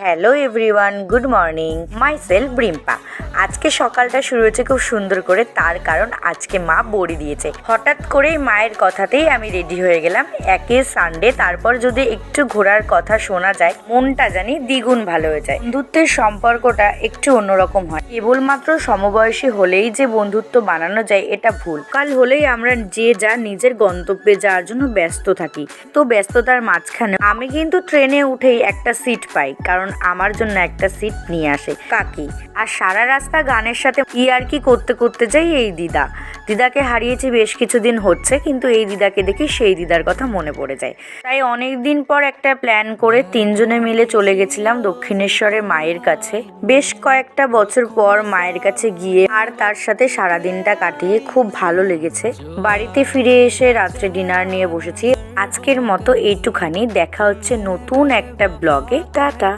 Hello everyone, good morning. My self Rimpa. আজকে সকালটা শুরু হয়েছে খুব সুন্দর করে, তার কারণ আজকে মা বড়ি দিয়েছে। হঠাৎ করেই মায়ের কথাতেই আমি রেডি হয়ে গেলাম। একে সানডে, তারপর যদি একটু ঘোরার কথা শোনা যায় মনটা জানি দ্বিগুণ ভালো হয়ে যায়। বন্ধুত্বের সম্পর্কটা একটু অন্যরকম হয়। কেবলমাত্র সমবয়সী হলেই যে বন্ধুত্ব বানানো যায় এটা ভুল। কাল হলেই আমরা যে যা নিজের গন্তব্যে যাওয়ার জন্য ব্যস্ত থাকি। তো ব্যস্ততার মাঝখানে আমি কিন্তু ট্রেনে উঠেই একটা সিট পাই, কারণ আমার জন্য একটা সিট নিয়ে আসে কাকি। আর সারা রাস্তা গানের সাথে ইয়ার্কি করতে করতে যাই এই দিদাকে হারিয়েছি বেশ কিছুদিন হচ্ছে, কিন্তু এই দিদাকে দেখি সেই দিদার কথা মনে পড়ে যায়। তাই অনেক দিন পর একটা প্ল্যান করে তিনজনে মিলে চলে গেছিলাম দক্ষিণেশ্বরে মায়ের কাছে। বেশ কয়েকটা বছর পর মায়ের কাছে গিয়ে আর তার সাথে সারাদিনটা কাটিয়ে খুব ভালো লেগেছে। বাড়িতে ফিরে এসে রাত্রে ডিনার নিয়ে বসেছি। আজকের মতো এইটুখানি, দেখা হচ্ছে নতুন একটা ব্লগে। টাটা।